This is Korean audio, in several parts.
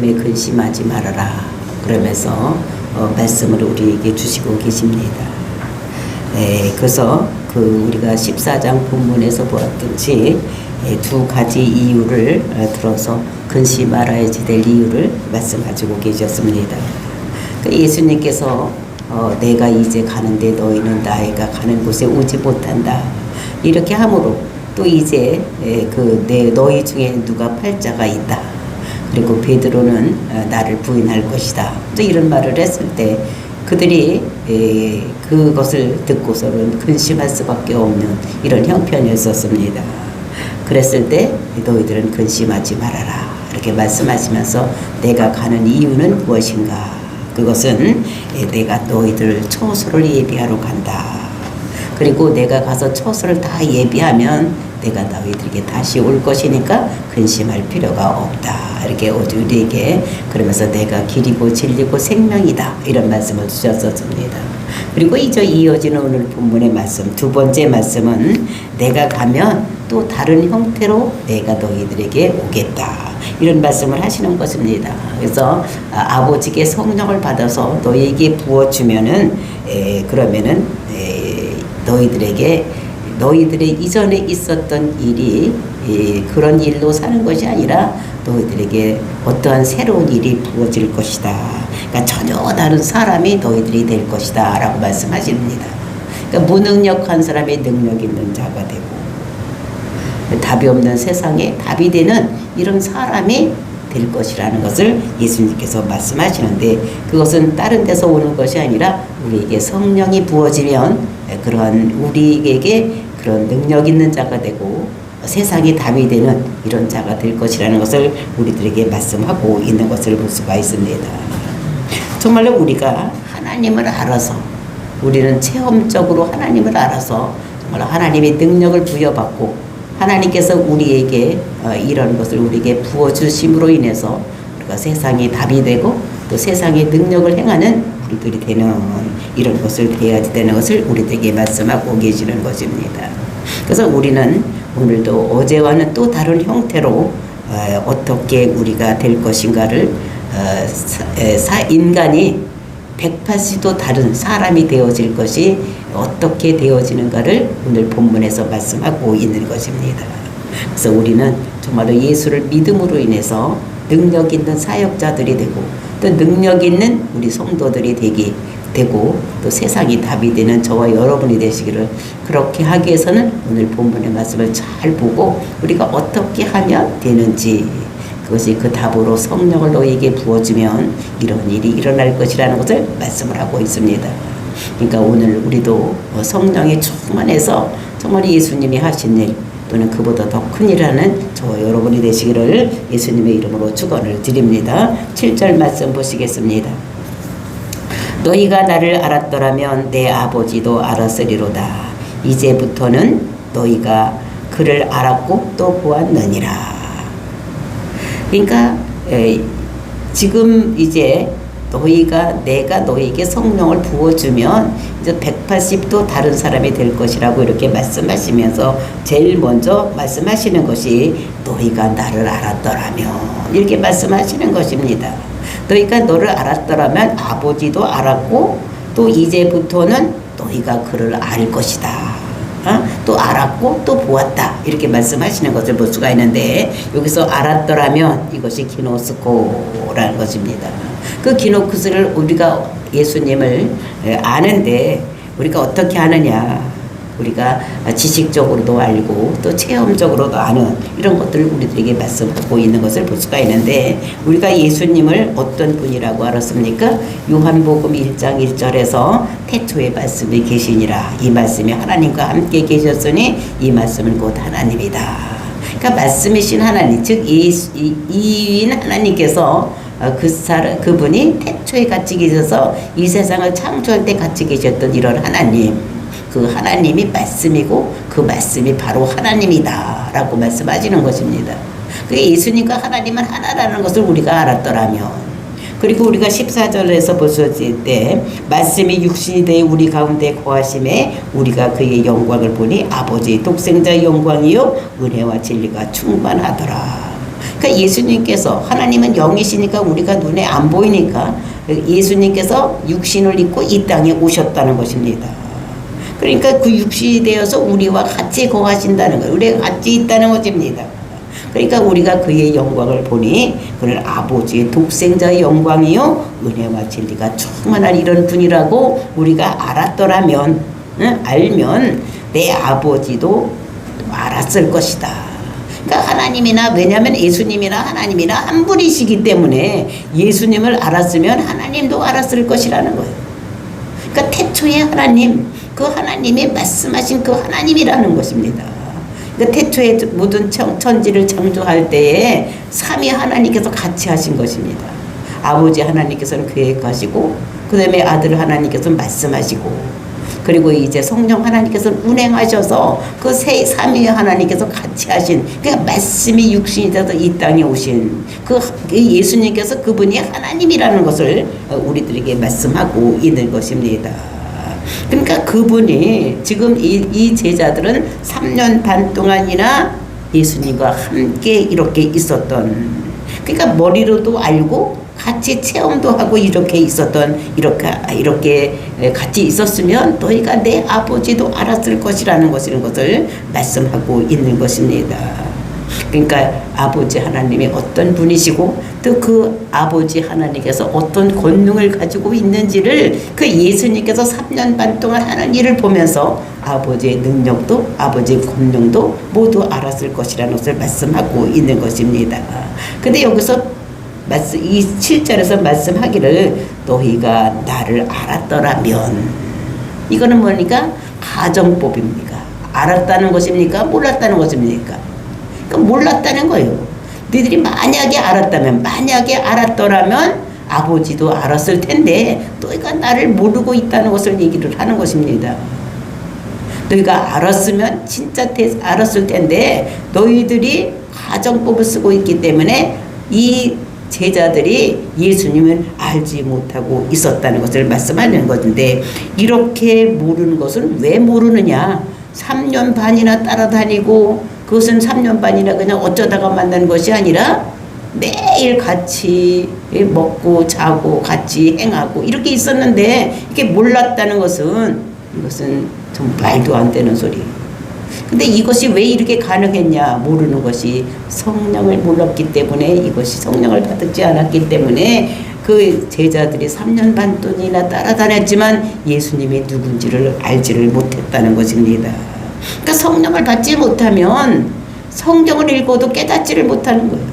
마음에 근심하지 말아라. 그러면서 말씀을 우리에게 주시고 계십니다. 그래서 우리가 14장 본문에서 보았듯이 두 가지 이유를 들어서 근심 말아야지 될 이유를 말씀하시고 계셨습니다. 예수님께서 내가 이제 가는데 너희는 나이가 가는 곳에 오지 못한다. 이렇게 함으로 또 이제 너희 중에 누가 팔자가 있다. 그리고 베드로는 나를 부인할 것이다. 또 이런 말을 했을 때 그들이 그것을 듣고서는 근심할 수밖에 없는 이런 형편이었었습니다. 그랬을 때 너희들은 근심하지 말아라. 이렇게 말씀하시면서 내가 가는 이유는 무엇인가? 그것은 내가 너희들 처소를 예비하러 간다. 그리고 내가 가서 처소를 다 예비하면 내가 너희들에게 다시 올 것이니까 근심할 필요가 없다. 이렇게 우리에게 그러면서 내가 길이고 진리고 생명이다. 이런 말씀을 주셨었습니다. 그리고 이어지는 오늘 본문의 말씀, 두 번째 말씀은 내가 가면 또 다른 형태로 내가 너희들에게 오겠다. 이런 말씀을 하시는 것입니다. 그래서 아버지께 성령을 받아서 너희에게 부어주면은 그러면은 너희들의 이전에 있었던 일이 그런 일로 사는 것이 아니라 너희들에게 어떠한 새로운 일이 부어질 것이다. 그러니까 전혀 다른 사람이 너희들이 될 것이다 라고 말씀하십니다. 그러니까 무능력한 사람이 능력 있는 자가 되고 답이 없는 세상에 답이 되는 이런 사람이 될 것이라는 것을 예수님께서 말씀하시는데 그것은 다른 데서 오는 것이 아니라 우리에게 성령이 부어지면 그러한 우리에게 그런 능력 있는 자가 되고 세상이 답이 되는 이런 자가 될 것이라는 것을 우리들에게 말씀하고 있는 것을 볼 수가 있습니다. 정말로 우리가 하나님을 알아서 우리는 체험적으로 하나님을 알아서 정말 하나님의 능력을 부여받고 하나님께서 우리에게 이런 것을 우리에게 부어주심으로 인해서 우리가 세상에 답이 되고 또 세상의 능력을 행하는 우리들이 되는 이런 것을 돼야지 되는 것을 우리에게 말씀하고 계시는 것입니다. 그래서 우리는 오늘도 어제와는 또 다른 형태로 어떻게 우리가 될 것인가를 인간이 180도 다른 사람이 되어질 것이 어떻게 되어지는가를 오늘 본문에서 말씀하고 있는 것입니다. 그래서 우리는 정말로 예수를 믿음으로 인해서 능력 있는 사역자들이 되고 또 능력 있는 우리 성도들이 되고 또 세상이 답이 되는 저와 여러분이 되시기를 그렇게 하기 위해서는 오늘 본문의 말씀을 잘 보고 우리가 어떻게 하면 되는지 그것이 그 답으로 성령을 너희에게 부어주면 이런 일이 일어날 것이라는 것을 말씀을 하고 있습니다. 그러니까 오늘 우리도 성령이 충만해서 정말 예수님이 하신 일 또는 그보다 더 큰 일하는 저와 여러분이 되시기를 예수님의 이름으로 축원을 드립니다. 7절 말씀 보시겠습니다. 너희가 나를 알았더라면 내 아버지도 알았으리로다. 이제부터는 너희가 그를 알았고 또 보았느니라. 그러니까 지금 이제 내가 너희에게 성령을 부어주면 이제 180도 다른 사람이 될 것이라고 이렇게 말씀하시면서 제일 먼저 말씀하시는 것이 너희가 나를 알았더라면 이렇게 말씀하시는 것입니다. 너희가 너를 알았더라면 아버지도 알았고 또 이제부터는 너희가 그를 알 것이다. 또 알았고 또 보았다 이렇게 말씀하시는 것을 볼 수가 있는데 여기서 알았더라면 이것이 기노스코라는 것입니다. 그 기노스를 우리가 예수님을 아는데 우리가 어떻게 아느냐 우리가 지식적으로도 알고 또 체험적으로도 아는 이런 것들을 우리들에게 말씀하고 있는 것을 볼 수가 있는데 우리가 예수님을 어떤 분이라고 알았습니까? 요한복음 1장 1절에서 태초에 말씀이 계시니라 이 말씀이 하나님과 함께 계셨으니 이 말씀은 곧 하나님이다. 그러니까 말씀이신 하나님 즉 이인 하나님께서 그분이 태초에 같이 계셔서 이 세상을 창조할 때 같이 계셨던 이런 하나님 그 하나님이 말씀이고 그 말씀이 바로 하나님이다 라고 말씀하시는 것입니다. 예수님과 하나님은 하나라는 것을 우리가 알았더라면 그리고 우리가 14절에서 보셨을 때 말씀이 육신이 되어 우리 가운데 거하심에 우리가 그의 영광을 보니 아버지의 독생자의 영광이요 은혜와 진리가 충만하더라. 그러니까 예수님께서 하나님은 영이시니까 우리가 눈에 안 보이니까 예수님께서 육신을 입고 이 땅에 오셨다는 것입니다. 그러니까 그 육신이 되어서 우리와 같이 거하신다는 거예요. 우리가 같이 있다는 것입니다. 그러니까 우리가 그의 영광을 보니 그는 아버지의 독생자의 영광이요 은혜와 진리가 충만한 이런 분이라고 우리가 알았더라면, 알면 내 아버지도 알았을 것이다. 그러니까 하나님이나, 왜냐하면 예수님이나 하나님이나 한 분이시기 때문에 예수님을 알았으면 하나님도 알았을 것이라는 거예요. 그러니까 태초에 하나님, 그 하나님이 말씀하신 그 하나님이라는 것입니다. 그러니까 태초에 모든 천지를 창조할 때에 삼위 하나님께서 같이 하신 것입니다. 아버지 하나님께서는 계획하시고, 그 다음에 아들 하나님께서는 말씀하시고, 그리고 이제 성령 하나님께서는 운행하셔서 그 세 삼위 하나님께서 같이 하신, 그러니까 말씀이 육신이 되어서 이 땅에 오신 그 예수님께서 그분이 하나님이라는 것을 우리들에게 말씀하고 있는 것입니다. 그러니까 그분이 지금 이 제자들은 3년 반 동안이나 예수님과 함께 이렇게 있었던, 그러니까 머리로도 알고 같이 체험도 하고 이렇게 있었던, 이렇게 같이 있었으면 너희가 내 아버지도 알았을 것이라는 것을 말씀하고 있는 것입니다. 그러니까 아버지 하나님이 어떤 분이시고 또 그 아버지 하나님께서 어떤 권능을 가지고 있는지를 그 예수님께서 3년 반 동안 하는 일을 보면서 아버지의 능력도 아버지의 권능도 모두 알았을 것이라는 것을 말씀하고 있는 것입니다. 근데 여기서 이 7절에서 말씀하기를 너희가 나를 알았더라면, 이거는 뭐니까 가정법입니까? 알았다는 것입니까? 몰랐다는 것입니까? 그러니까 몰랐다는 거예요. 너희들이 만약에 알았더라면 아버지도 알았을 텐데 너희가 나를 모르고 있다는 것을 얘기를 하는 것입니다. 너희가 알았으면 진짜 알았을 텐데 너희들이 가정법을 쓰고 있기 때문에 이 제자들이 예수님을 알지 못하고 있었다는 것을 말씀하는 것인데, 이렇게 모르는 것은 왜 모르느냐? 3년 반이나 따라다니고, 그것은 3년 반이나 그냥 어쩌다가 만난 것이 아니라 매일 같이 먹고 자고 같이 행하고 이렇게 있었는데, 이게 몰랐다는 것은, 이것은 좀 말도 안 되는 소리. 근데 이것이 왜 이렇게 가능했냐? 모르는 것이 성령을 몰랐기 때문에, 이것이 성령을 받지 않았기 때문에 그 제자들이 3년 반 동안이나 따라다녔지만 예수님이 누군지를 알지를 못했다는 것입니다. 그러니까 성령을 받지 못하면 성경을 읽어도 깨닫지를 못하는 거예요.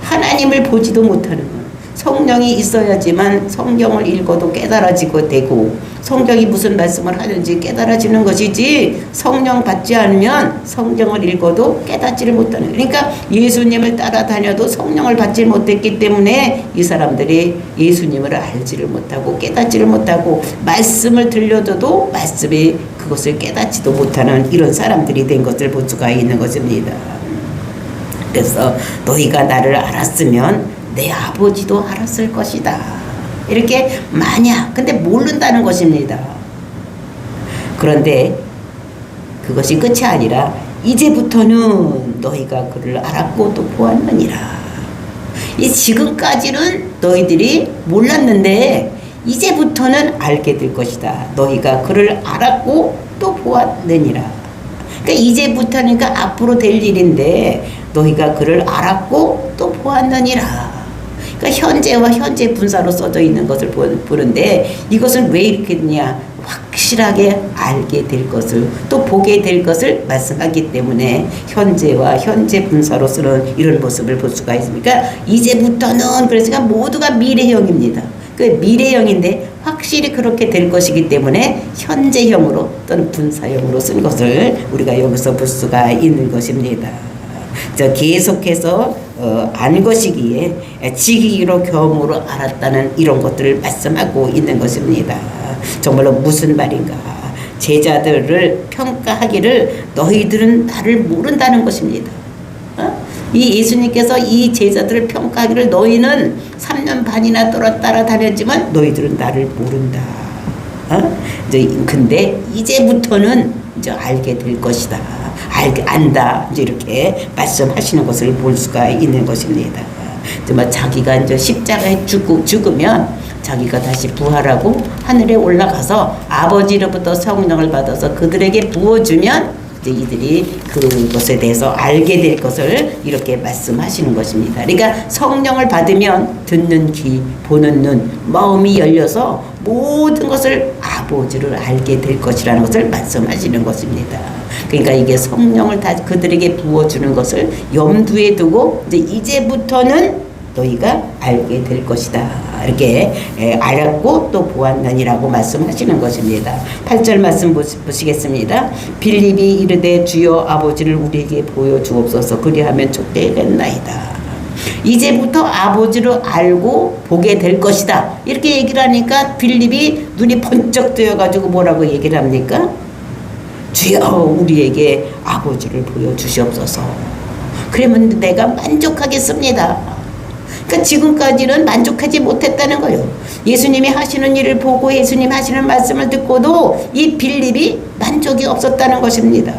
하나님을 보지도 못하는 거예요. 성령이 있어야지만 성경을 읽어도 깨달아지고 되고, 성경이 무슨 말씀을 하는지 깨달아지는 것이지, 성령 받지 않으면 성경을 읽어도 깨닫지를 못하는 거예요. 그러니까 예수님을 따라다녀도 성령을 받지 못했기 때문에 이 사람들이 예수님을 알지를 못하고 깨닫지를 못하고, 말씀을 들려줘도 말씀이 그것을 깨닫지도 못하는 이런 사람들이 된 것을 볼 수가 있는 것입니다. 그래서 너희가 나를 알았으면 내 아버지도 알았을 것이다. 이렇게 만약, 근데 모른다는 것입니다. 그런데 그것이 끝이 아니라 이제부터는 너희가 그를 알았고 또 보았느니라. 이 지금까지는 너희들이 몰랐는데 이제부터는 알게 될 것이다. 너희가 그를 알았고 또 보았느니라. 그러니까 이제부터니까 앞으로 될 일인데 너희가 그를 알았고 또 보았느니라. 그러니까 현재와 현재 분사로 써져 있는 것을 보는데, 이것은 왜 이렇게 되냐? 확실하게 알게 될 것을 또 보게 될 것을 말씀하기 때문에 현재와 현재 분사로 쓰는 이런 모습을 볼 수가 있습니다. 그러니까 이제부터는, 그래서 모두가 미래형입니다. 그 미래형인데 확실히 그렇게 될 것이기 때문에 현재형으로 또는 분사형으로 쓴 것을 우리가 여기서 볼 수가 있는 것입니다. 계속해서 안 것이기에 지기로 경험으로 알았다는 이런 것들을 말씀하고 있는 것입니다. 정말로 무슨 말인가? 제자들을 평가하기를 너희들은 나를 모른다는 것입니다. 이 예수님께서 이 제자들을 평가하기를 너희는 3년 반이나 따라다녔지만 너희들은 나를 모른다. 근데 이제부터는 이제 알게 될 것이다. 안다. 이제 이렇게 말씀하시는 것을 볼 수가 있는 것입니다. 정말 자기가 이제 십자가에 죽으면 자기가 다시 부활하고 하늘에 올라가서 아버지로부터 성령을 받아서 그들에게 부어주면 이제 이들이 그것에 대해서 알게 될 것을 이렇게 말씀하시는 것입니다. 그러니까 성령을 받으면 듣는 귀, 보는 눈, 마음이 열려서 모든 것을 아버지를 알게 될 것이라는 것을 말씀하시는 것입니다. 그러니까 이게 성령을 다 그들에게 부어주는 것을 염두에 두고 이제부터는 너희가 알게 될 것이다. 이렇게 알았고 또 보았느니라고 말씀하시는 것입니다. 8절 말씀 보시겠습니다. 빌립이 이르되 주여 아버지를 우리에게 보여주옵소서 그리하면 족되겠나이다. 이제부터 아버지를 알고 보게 될 것이다. 이렇게 얘기를 하니까 빌립이 눈이 번쩍 뜨여가지고 뭐라고 얘기를 합니까? 주여 우리에게 아버지를 보여주시옵소서. 그러면 내가 만족하겠습니다. 그러니까 지금까지는 만족하지 못했다는 거예요. 예수님이 하시는 일을 보고 예수님 하시는 말씀을 듣고도 이 빌립이 만족이 없었다는 것입니다.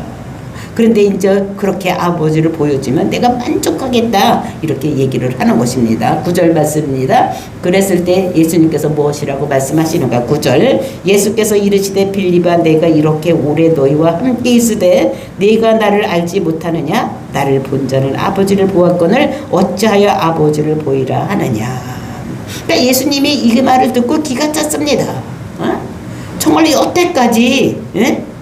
그런데 이제 그렇게 아버지를 보여주면 내가 만족하겠다 이렇게 얘기를 하는 것입니다. 9절 말씀입니다. 그랬을 때 예수님께서 무엇이라고 말씀하시는가. 9절 예수께서 이르시되 빌립아 내가 이렇게 오래 너희와 함께 있으되 네가 나를 알지 못하느냐. 나를 본 자는 아버지를 보았거늘 어찌하여 아버지를 보이라 하느냐. 그러니까 예수님이 이 말을 듣고 기가 찼습니다. 정말 여태까지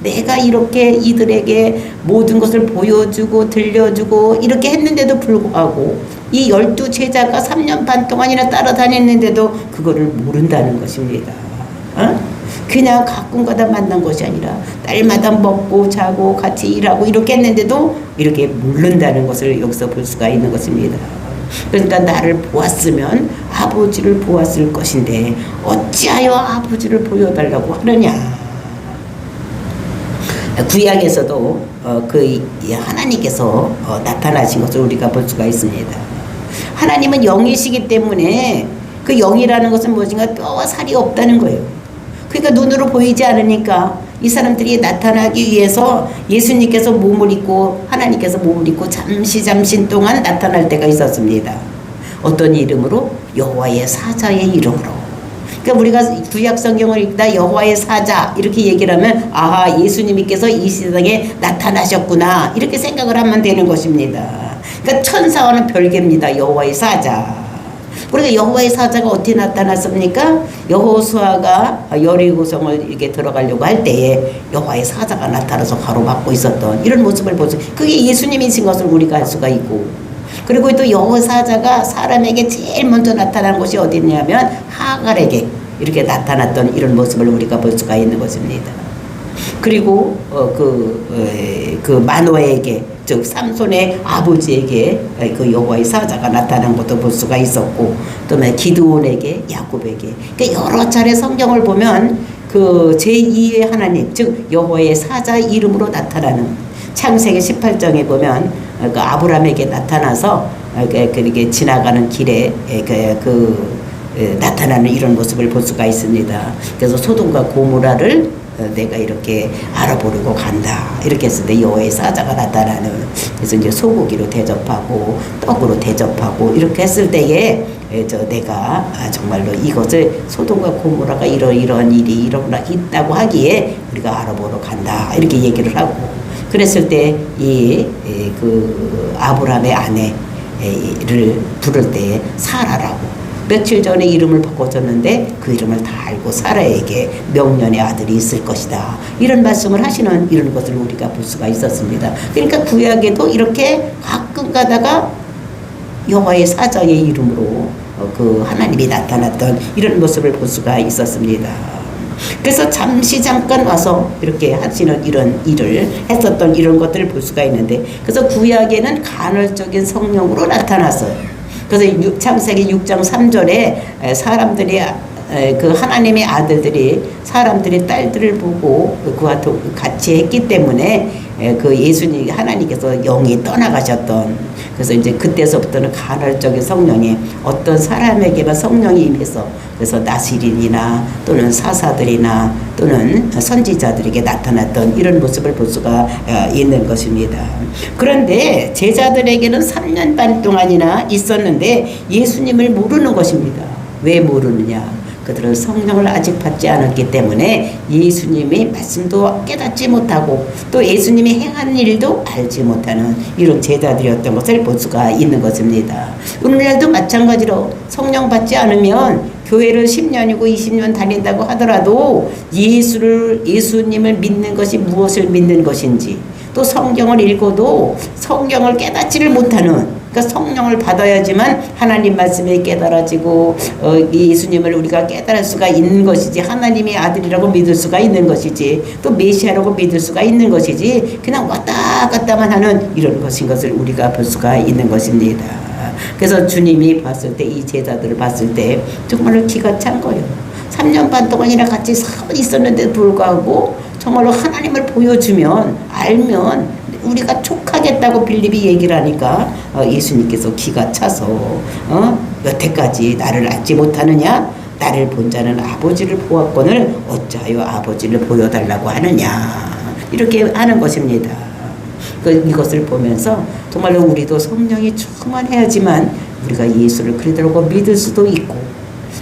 내가 이렇게 이들에게 모든 것을 보여주고 들려주고 이렇게 했는데도 불구하고 이 12제자가 3년 반 동안이나 따라다녔는데도 그거를 모른다는 것입니다. 그냥 가끔가다 만난 것이 아니라 날마다 먹고 자고 같이 일하고 이렇게 했는데도 이렇게 모른다는 것을 여기서 볼 수가 있는 것입니다. 그러니까 나를 보았으면 아버지를 보았을 것인데 어찌하여 아버지를 보여달라고 하느냐. 구약에서도 그 하나님께서 나타나신 것을 우리가 볼 수가 있습니다. 하나님은 영이시기 때문에 그 영이라는 것은 무엇인가 뼈와 살이 없다는 거예요. 그러니까 눈으로 보이지 않으니까 이 사람들이 나타나기 위해서 예수님께서 몸을 입고 하나님께서 몸을 입고 잠시 동안 나타날 때가 있었습니다. 어떤 이름으로? 여호와의 사자의 이름으로. 그러니까 우리가 구약 성경을 읽다 여호와의 사자 이렇게 얘기를 하면 아하 예수님께서 이 세상에 나타나셨구나 이렇게 생각을 하면 되는 것입니다. 그러니까 천사와는 별개입니다. 여호와의 사자. 그러니까 여호와의 사자가 어떻게 나타났습니까? 여호수아가 여리고성을 이렇게 들어가려고 할 때에 여호와의 사자가 나타나서 가로막고 있었던 이런 모습을 보죠. 그게 예수님이신 것을 우리가 알 수가 있고, 그리고 또 여호와 사자가 사람에게 제일 먼저 나타난 곳이 어디냐면 하갈에게 이렇게 나타났던 이런 모습을 우리가 볼 수가 있는 것입니다. 그리고 그 마노아에게 즉 삼손의 아버지에게 그 여호와의 사자가 나타난 것도 볼 수가 있었고, 또 기드온에게 야곱에게 그러니까 여러 차례 성경을 보면 그 제2의 하나님 즉 여호와의 사자 이름으로 나타나는 창세기 18장에 보면 그 아브라함에게 나타나서 그렇게 지나가는 길에 나타나는 이런 모습을 볼 수가 있습니다. 그래서 소돔과 고모라를 내가 이렇게 알아보려고 간다 이렇게 했을 때 여호와의 사자가 나타나는, 그래서 이제 소고기로 대접하고 떡으로 대접하고 이렇게 했을 때에 내가 정말로 이것을 소돔과 고모라가 이런 일이 있다고 하기에 우리가 알아보러 간다 이렇게 얘기를 하고, 그랬을 때 그 아브라함의 아내를 부를 때 사라라고 며칠 전에 이름을 바꿔줬는데 그 이름을 다 알고 사라에게 명년의 아들이 있을 것이다 이런 말씀을 하시는 이런 것을 우리가 볼 수가 있었습니다. 그러니까 구약에도 이렇게 가끔 가다가 여호와의 사자의 이름으로 그 하나님이 나타났던 이런 모습을 볼 수가 있었습니다. 그래서 잠깐 와서 이렇게 하시는 이런 일을 했었던 이런 것들을 볼 수가 있는데, 그래서 구약에는 간헐적인 성령으로 나타났어요. 그래서 창세기 6장 3절에 사람들이 그 하나님의 아들들이 사람들의 딸들을 보고 그와 같이 했기 때문에 그 예수님 하나님께서 영이 떠나가셨던, 그래서 이제 그때서부터는 간헐적인 성령이 어떤 사람에게만 성령이 임해서 그래서 나시린이나 또는 사사들이나 또는 선지자들에게 나타났던 이런 모습을 볼 수가 있는 것입니다. 그런데 제자들에게는 3년 반 동안이나 있었는데 예수님을 모르는 것입니다. 왜 모르느냐? 그들은 성령을 아직 받지 않았기 때문에 예수님의 말씀도 깨닫지 못하고 또 예수님이 행한 일도 알지 못하는 이런 제자들이었던 것을 볼 수가 있는 것입니다. 오늘날도 마찬가지로 성령 받지 않으면 교회를 10년이고 20년 다닌다고 하더라도 예수님을 믿는 것이 무엇을 믿는 것인지, 또 성경을 읽어도 성경을 깨닫지를 못하는, 그러니까 성령을 받아야지만 하나님 말씀이 깨달아지고 예수님을 우리가 깨달을 수가 있는 것이지, 하나님의 아들이라고 믿을 수가 있는 것이지, 또 메시아라고 믿을 수가 있는 것이지, 그냥 왔다 갔다만 하는 이런 것인 것을 우리가 볼 수가 있는 것입니다. 그래서 주님이 봤을 때, 이 제자들을 봤을 때 정말로 기가 찬 거예요. 3년 반 동안이나 같이 있었는데도 불구하고 정말로 하나님을 보여주면 알면 우리가 촉하겠다고 빌립이 얘기를 하니까 예수님께서 기가 차서 여태까지 나를 알지 못하느냐? 나를 본 자는 아버지를 보았거늘 어찌하여 아버지를 보여달라고 하느냐? 이렇게 하는 것입니다. 이것을 보면서 정말로 우리도 성령이 충만해야지만 우리가 예수를 그리스도라고 믿을 수도 있고,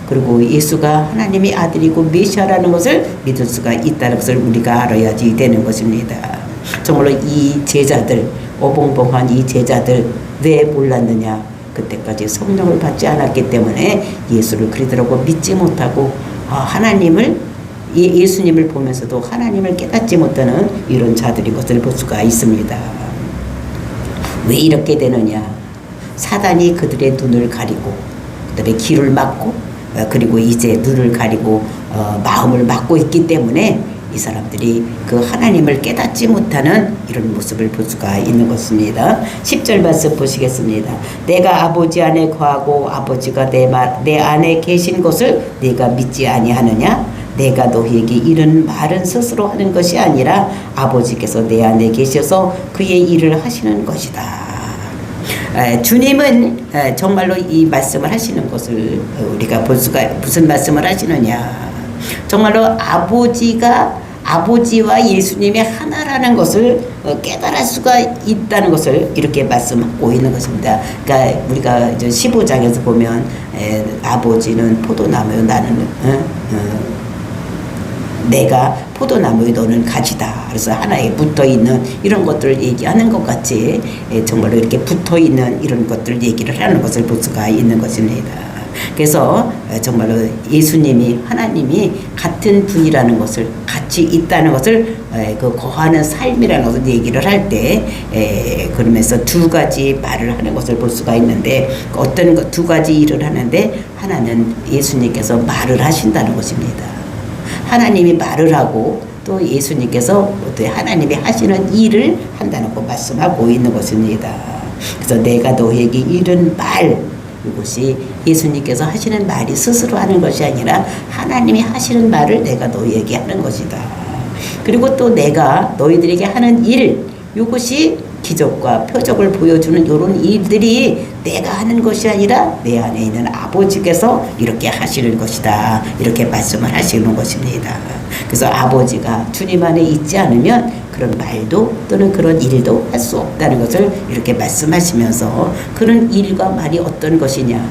그리고 예수가 하나님의 아들이고 메시아라는 것을 믿을 수가 있다는 것을 우리가 알아야지 되는 것입니다. 정말로 이 제자들, 어벙벙한 이 제자들 왜 몰랐느냐? 그때까지 성령을 받지 않았기 때문에 예수를 그리스도라고 믿지 못하고 예수님을 보면서도 하나님을 깨닫지 못하는 이런 자들인 것을 볼 수가 있습니다. 왜 이렇게 되느냐? 사단이 그들의 눈을 가리고 그들의 귀를 막고 그리고 이제 눈을 가리고 마음을 막고 있기 때문에 이 사람들이 그 하나님을 깨닫지 못하는 이런 모습을 볼 수가 있는 것입니다. 10절 말씀 보시겠습니다. 내가 아버지 안에 거하고 아버지가 내 안에 계신 것을 네가 믿지 아니하느냐? 내가 너희에게 이런 말은 스스로 하는 것이 아니라 아버지께서 내 안에 계셔서 그의 일을 하시는 것이다. 주님은 정말로 이 말씀을 하시는 것을 우리가 볼 수가, 무슨 말씀을 하시느냐? 정말로 아버지와 예수님이 하나라는 것을 깨달을 수가 있다는 것을 이렇게 말씀하고 있는 것입니다. 그러니까 우리가 이제 15장에서 보면 아버지는 포도나무요, 나는 내가 포도나무에 너는 가지다. 그래서 하나에 붙어있는 이런 것들을 얘기하는 것 같이 정말로 이렇게 붙어있는 이런 것들을 얘기를 하는 것을 볼 수가 있는 것입니다. 그래서 정말로 예수님이, 하나님이 같은 분이라는 것을, 같이 있다는 것을 그 거하는 삶이라는 것을 얘기를 할 때 그러면서 두 가지 말을 하는 것을 볼 수가 있는데, 어떤 두 가지 일을 하는데 하나는 예수님께서 말을 하신다는 것입니다. 하나님이 말을 하고 또 예수님께서 또 하나님이 하시는 일을 한다는 거 말씀하고 있는 것입니다. 그래서 내가 너에게 이른 말, 이것이 예수님께서 하시는 말이 스스로 하는 것이 아니라 하나님이 하시는 말을 내가 너희에게 하는 것이다. 그리고 또 내가 너희들에게 하는 일, 이것이 기적과 표적을 보여주는 이런 일들이 내가 하는 것이 아니라 내 안에 있는 아버지께서 이렇게 하시는 것이다. 이렇게 말씀을 하시는 것입니다. 그래서 아버지가 주님 안에 있지 않으면 그런 말도 또는 그런 일도 할 수 없다는 것을 이렇게 말씀하시면서, 그런 일과 말이 어떤 것이냐.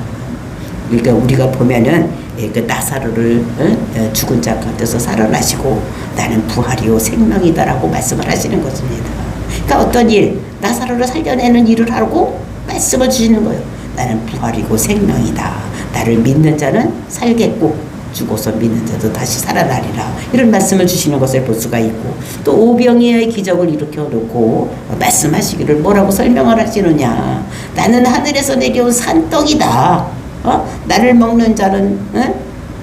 그러니까 우리가 보면은 그 나사로를 죽은 자 가운데서 살아나시고 나는 부활이요 생명이다라고 말씀을 하시는 것입니다. 그러니까 어떤 일, 나사로를 살려내는 일을 하고 말씀을 주시는 거예요. 나는 부활이고 생명이다. 나를 믿는 자는 살겠고 죽어서 믿는 자도 다시 살아나리라. 이런 말씀을 주시는 것을 볼 수가 있고, 또 오병이어의 기적을 일으켜놓고 말씀하시기를 뭐라고 설명을 하시느냐. 나는 하늘에서 내려온 산떡이다. 나를 먹는 자는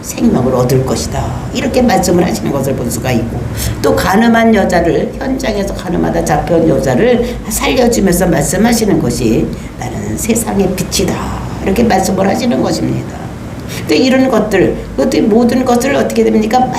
생명을 얻을 것이다. 이렇게 말씀을 하시는 것을 볼 수가 있고, 또 가늠한 여자를, 현장에서 가늠하다 잡혀온 여자를 살려주면서 말씀하시는 것이 나는 세상의 빛이다. 이렇게 말씀을 하시는 것입니다. 또 이런 것들, 그것도 모든 것을 어떻게 됩니까?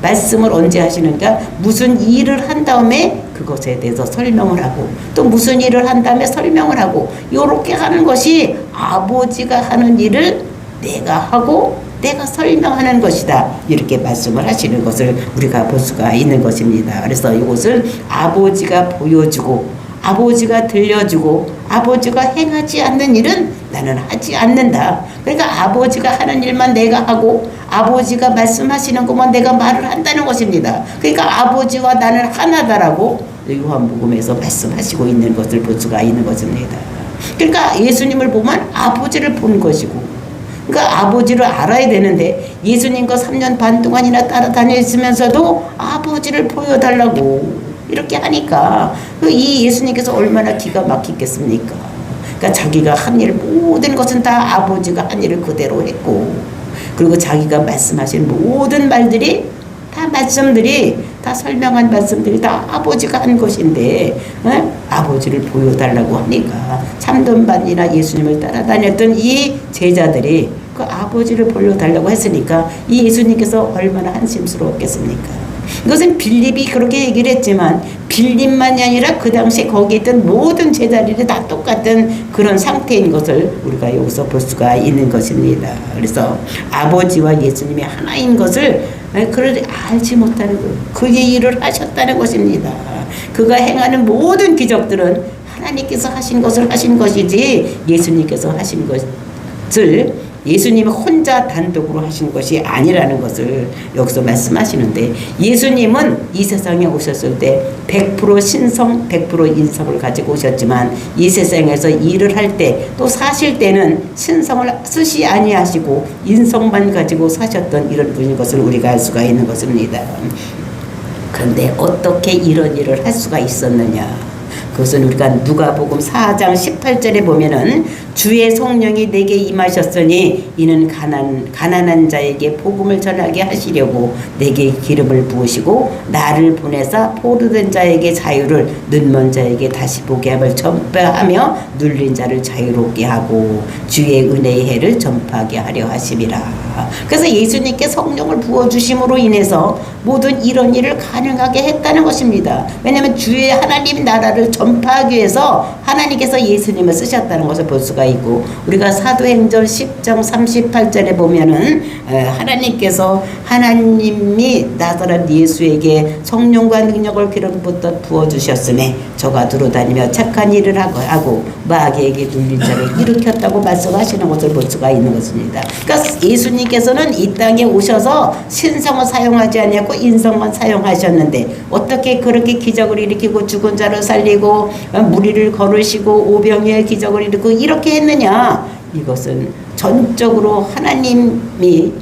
말씀을 언제 하시는가? 무슨 일을 한 다음에 그것에 대해서 설명을 하고, 또 무슨 일을 한 다음에 설명을 하고, 요렇게 하는 것이 아버지가 하는 일을 내가 하고 내가 설명하는 것이다. 이렇게 말씀을 하시는 것을 우리가 볼 수가 있는 것입니다. 그래서 이것을 아버지가 보여주고, 아버지가 들려주고, 아버지가 행하지 않는 일은 나는 하지 않는다. 그러니까 아버지가 하는 일만 내가 하고, 아버지가 말씀하시는 것만 내가 말을 한다는 것입니다. 그러니까 아버지와 나는 하나다라고 요한복음에서 말씀하시고 있는 것을 볼 수가 있는 것입니다. 그러니까 예수님을 보면 아버지를 본 것이고, 그러니까 아버지를 알아야 되는데 예수님과 3년 반 동안이나 따라다녔으면서도 아버지를 보여달라고 이렇게 하니까 이 예수님께서 얼마나 기가 막히겠습니까? 그러니까 자기가 한 일, 모든 것은 다 아버지가 한 일을 그대로 했고, 그리고 자기가 말씀하신 모든 말들이 다 말씀들이 다 설명한 말씀들이 다 아버지가 한 것인데, 아버지를 보여달라고 하니까 3년 반이나 예수님을 따라다녔던 이 제자들이 그 아버지를 보여달라고 했으니까 이 예수님께서 얼마나 한심스러웠겠습니까? 이것은 빌립이 그렇게 얘기를 했지만 빌립만이 아니라 그 당시에 거기에 있던 모든 제자들이 다 똑같은 그런 상태인 것을 우리가 여기서 볼 수가 있는 것입니다. 그래서 아버지와 예수님이 하나인 것을 그를 알지 못하는 거예요. 그의 일을 하셨다는 것입니다. 그가 행하는 모든 기적들은 하나님께서 하신 것을 하신 것이지 예수님께서 하신 것을 예수님이 혼자 단독으로 하신 것이 아니라는 것을 여기서 말씀하시는데, 예수님은 이 세상에 오셨을 때 100% 신성 100% 인성을 가지고 오셨지만 이 세상에서 일을 할 때 또 사실 때는 신성을 쓰시 아니하시고 인성만 가지고 사셨던 이런 분인 것을 우리가 알 수가 있는 것입니다. 그런데 어떻게 이런 일을 할 수가 있었느냐? 그것은 우리가 누가복음 4장 18절에 보면은 주의 성령이 내게 임하셨으니 이는 가난한 자에게 복음을 전하게 하시려고 내게 기름을 부으시고 나를 보내사 포로된 자에게 자유를, 눈먼 자에게 다시 보게 함을 전파하며 눌린 자를 자유롭게 하고 주의 은혜의 해를 전파하게 하려 하심이라. 그래서 예수님께 성령을 부어주심으로 인해서 모든 이런 일을 가능하게 했다는 것입니다. 왜냐하면 주의 하나님 나라를 전파하기 위해서 하나님께서 예수님을 쓰셨다는 것을 볼 수가 있고, 우리가 사도행전 10장 38절에 보면은 하나님께서 하나님이 나사렛 예수에게 성령과 능력을 기름부터 부어주셨으니 저가 두루다니며 착한 일을 하고 마귀에게 눌린 자를 일으켰다고 말씀하시는 것을 볼 수가 있는 것입니다. 그러니까 예수님께서는 이 땅에 오셔서 신성을 사용하지 않았고 인성만 사용하셨는데 어떻게 그렇게 기적을 일으키고 죽은 자를 살리고 무리를 걸으시고 오병이의 기적을 일으키고 이렇게 했느냐? 이것은 전적으로 하나님이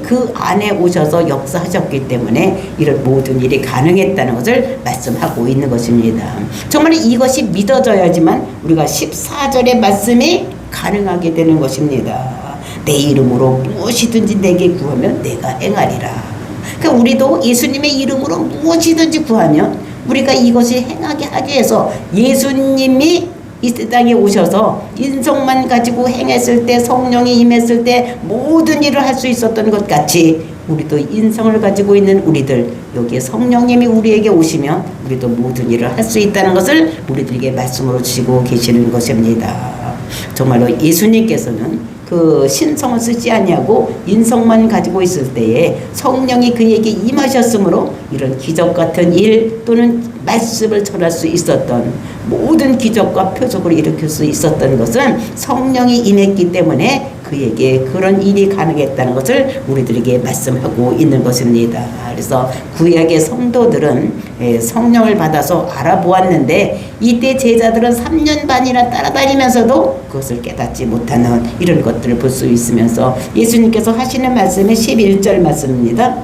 그 안에 오셔서 역사하셨기 때문에 이런 모든 일이 가능했다는 것을 말씀하고 있는 것입니다. 정말 이것이 믿어져야지만 우리가 14절의 말씀이 가능하게 되는 것입니다. 내 이름으로 무엇이든지 내게 구하면 내가 행하리라. 그러니까 우리도 예수님의 이름으로 무엇이든지 구하면 우리가 이것이 행하게 하기 위해서 예수님이 이 땅에 오셔서 인성만 가지고 행했을 때, 성령이 임했을 때 모든 일을 할 수 있었던 것 같이 우리도 인성을 가지고 있는 우리들, 여기에 성령님이 우리에게 오시면 우리도 모든 일을 할 수 있다는 것을 우리들에게 말씀으로 주시고 계시는 것입니다. 정말로 예수님께서는 그 신성을 쓰지 아니하고 인성만 가지고 있을 때에 성령이 그에게 임하셨으므로 이런 기적 같은 일 또는 말씀을 전할 수 있었던 모든 기적과 표적을 일으킬 수 있었던 것은 성령이 임했기 때문에 그에게 그런 일이 가능했다는 것을 우리들에게 말씀하고 있는 것입니다. 그래서 구약의 성도들은 성령을 받아서 알아보았는데 이때 제자들은 3년 반이나 따라다니면서도 그것을 깨닫지 못하는 이런 것들을 볼 수 있으면서 예수님께서 하시는 말씀이 11절 말씀입니다.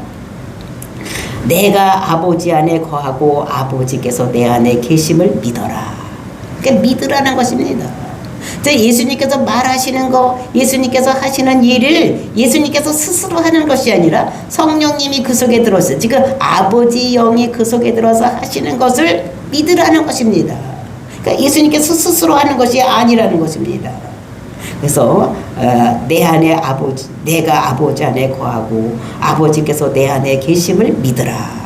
내가 아버지 안에 거하고 아버지께서 내 안에 계심을 믿어라. 그러니까 믿으라는 것입니다. 예수님께서 말하시는 거, 예수님께서 하시는 일을 예수님께서 스스로 하는 것이 아니라 성령님이 그 속에 들어서, 지금 아버지 영이 그 속에 들어서 하시는 것을 믿으라는 것입니다. 그러니까 예수님께서 스스로 하는 것이 아니라는 것입니다. 그래서 내 안에 아버지, 내가 아버지 안에 거하고 아버지께서 내 안에 계심을 믿어라.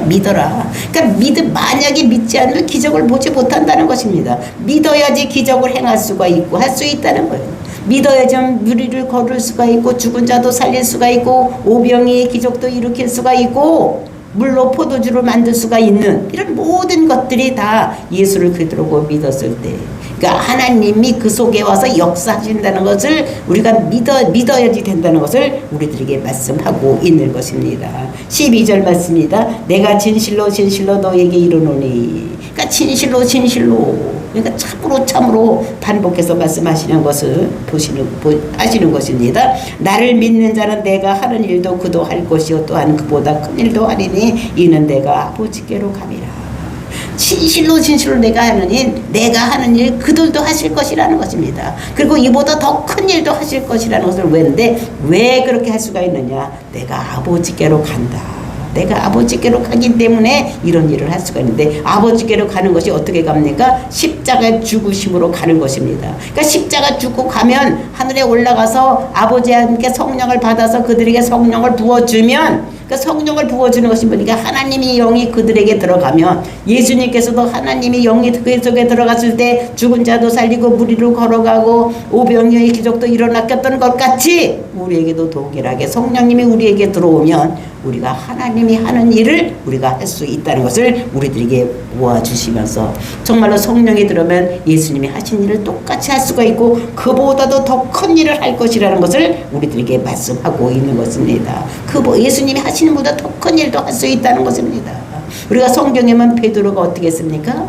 믿어라. 그러니까 만약에 믿지 않으면 기적을 보지 못한다는 것입니다. 믿어야지 기적을 행할 수가 있고 할 수 있다는 거예요. 믿어야지 무리를 걸을 수가 있고 죽은 자도 살릴 수가 있고 오병이의 기적도 일으킬 수가 있고 물로 포도주를 만들 수가 있는 이런 모든 것들이 다 예수를 그리스도로 믿었을 때, 그러니까 하나님이 그 속에 와서 역사하신다는 것을 우리가 믿어야지 된다는 것을 우리들에게 말씀하고 있는 것입니다. 12절 말씀입니다. 내가 진실로 진실로 너에게 이르노니. 그러니까 진실로 그러니까 참으로 반복해서 말씀하시는 것을 하시는 것입니다. 나를 믿는 자는 내가 하는 일도 그도 할 것이요 또한 그보다 큰 일도 하리니 이는 내가 아버지께로 감이라. 진실로 내가 하는 일 그들도 하실 것이라는 것입니다. 그리고 이보다 더 큰 일도 하실 것이라는 것을 왜 그렇게 할 수가 있느냐? 내가 아버지께로 간다. 내가 아버지께로 가기 때문에 이런 일을 할 수가 있는데, 아버지께로 가는 것이 어떻게 갑니까? 십자가 죽으심으로 가는 것입니다. 그러니까 십자가 죽고 가면 하늘에 올라가서 아버지께 성령을 받아서 그들에게 성령을 부어주면, 그 성령을 부어주는 것이 뭐니까 하나님이 영이 그들에게 들어가면, 예수님께서도 하나님이 영이 그 속에 들어갔을 때 죽은 자도 살리고 무리로 걸어가고 오병이어의 기적도 일어났던 것 같이 우리에게도 동일하게 성령님이 우리에게 들어오면 우리가 하나님이 하는 일을 우리가 할 수 있다는 것을 우리들에게 모아주시면서, 정말로 성령이 들어오면 예수님이 하신 일을 똑같이 할 수가 있고 그보다도 더 큰 일을 할 것이라는 것을 우리들에게 말씀하고 있는 것입니다. 예수님이 하시는 것보다 더 큰 일도 할 수 있다는 것입니다. 우리가 성경에 보면 베드로가 어떻게 했습니까?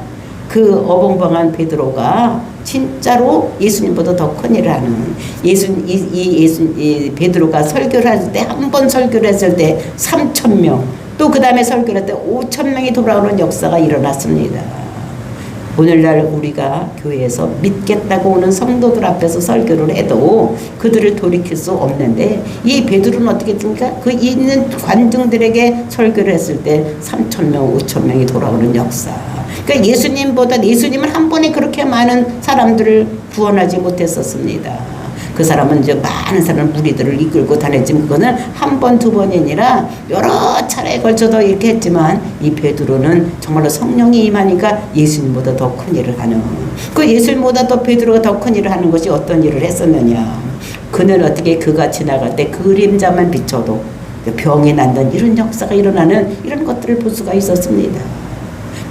그 어벙벙한 베드로가 진짜로 예수님보다 더 큰 일을 하는, 베드로가 설교를 할 때, 한 번 설교를 했을 때 3,000명, 또 그 다음에 설교를 할 때 5,000명이 돌아오는 역사가 일어났습니다. 오늘날 우리가 교회에서 믿겠다고 오는 성도들 앞에서 설교를 해도 그들을 돌이킬 수 없는데, 이 베드로는 어떻게 했습니까? 그 있는 관중들에게 설교를 했을 때 3,000명, 5,000명이 돌아오는 역사. 그러니까 예수님은 한 번에 그렇게 많은 사람들을 구원하지 못했었습니다. 그 사람은 이제 많은 사람 무리들을 이끌고 다녔지만 그거는 한 번, 두 번이 아니라 여러 차례에 걸쳐서 이렇게 했지만, 이 베드로는 정말로 성령이 임하니까 예수님보다 더 큰 일을 하는, 그 예수님보다 더 베드로가 더 큰 일을 하는 것이 어떤 일을 했었느냐? 그는 어떻게 그가 지나갈 때 그림자만 비춰도 병이 난다는 이런 역사가 일어나는 이런 것들을 볼 수가 있었습니다.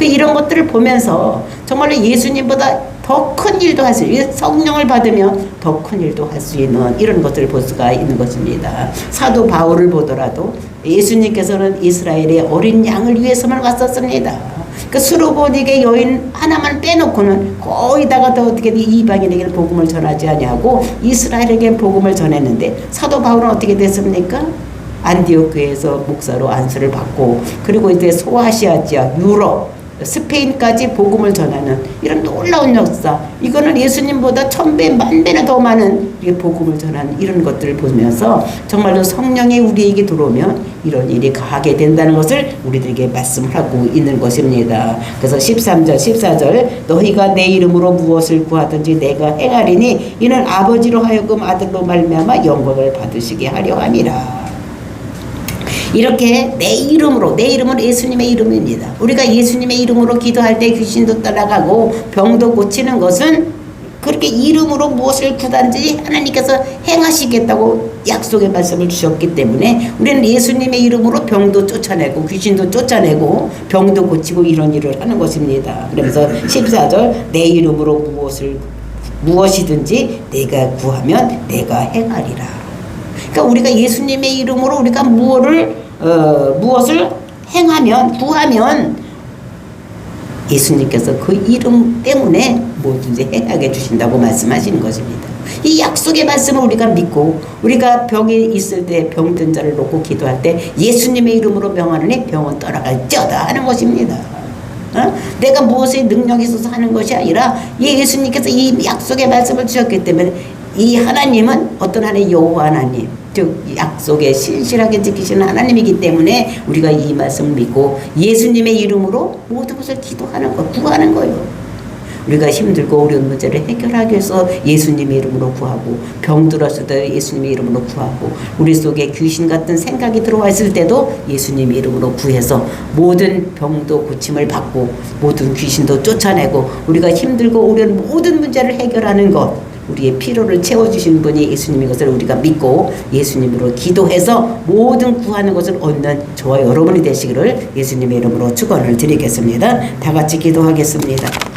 이런 것들을 보면서 정말로 예수님보다 더 큰 일도 할 수 있는, 성령을 받으면 더 큰 일도 할 수 있는 이런 것들을 볼 수가 있는 것입니다. 사도 바울을 보더라도 예수님께서는 이스라엘의 어린 양을 위해서만 왔었습니다. 그 수르보닉의 여인 하나만 빼놓고는 거의 다가 더 어떻게 이방인에게 복음을 전하지 아니하고 이스라엘에게 복음을 전했는데, 사도 바울은 어떻게 됐습니까? 안디옥 교회에서 목사로 안수를 받고, 그리고 이제 소아시아 지역, 유럽, 스페인까지 복음을 전하는 이런 놀라운 역사, 이거는 예수님보다 1000배, 10,000배나 더 많은 복음을 전하는 이런 것들을 보면서 정말로 성령이 우리에게 들어오면 이런 일이 가하게 된다는 것을 우리들에게 말씀하고 있는 것입니다. 그래서 13절, 14절 너희가 내 이름으로 무엇을 구하든지 내가 행하리니 이는 아버지로 하여금 아들로 말미암아 영광을 받으시게 하려 함이라. 이렇게 내 이름은 예수님의 이름입니다. 우리가 예수님의 이름으로 기도할 때 귀신도 따라가고 병도 고치는 것은 그렇게 이름으로 무엇을 구하든지 하나님께서 행하시겠다고 약속의 말씀을 주셨기 때문에 우리는 예수님의 이름으로 병도 쫓아내고 귀신도 쫓아내고 병도 고치고 이런 일을 하는 것입니다. 그러면서 14절 내 이름으로 무엇이든지 내가 구하면 내가 행하리라. 그러니까 우리가 예수님의 이름으로 우리가 무엇을 구하면 예수님께서 그 이름 때문에 뭐든지 행하게 주신다고 말씀하시는 것입니다. 이 약속의 말씀을 우리가 믿고, 우리가 병이 있을 때 병든 자를 놓고 기도할 때 예수님의 이름으로 명하느니 병은 떠나갈지어다 하는 것입니다. 내가 무엇에 능력이 있어서 하는 것이 아니라 예수님께서 이 약속의 말씀을 주셨기 때문에, 이 하나님은 어떤 하나님, 여호와 하나님, 즉 약속에 신실하게 지키시는 하나님이기 때문에 우리가 이 말씀을 믿고 예수님의 이름으로 모든 것을 기도하는 거, 구하는 거예요. 우리가 힘들고 어려운 문제를 해결하기 위해서 예수님의 이름으로 구하고, 병들었을 때 예수님의 이름으로 구하고, 우리 속에 귀신 같은 생각이 들어와 있을 때도 예수님의 이름으로 구해서 모든 병도 고침을 받고 모든 귀신도 쫓아내고 우리가 힘들고 어려운 모든 문제를 해결하는 것, 우리의 필요를 채워주신 분이 예수님인 것을 우리가 믿고 예수님으로 기도해서 모든 구하는 것을 얻는 저와 여러분이 되시기를 예수님의 이름으로 축원을 드리겠습니다. 다 같이 기도하겠습니다.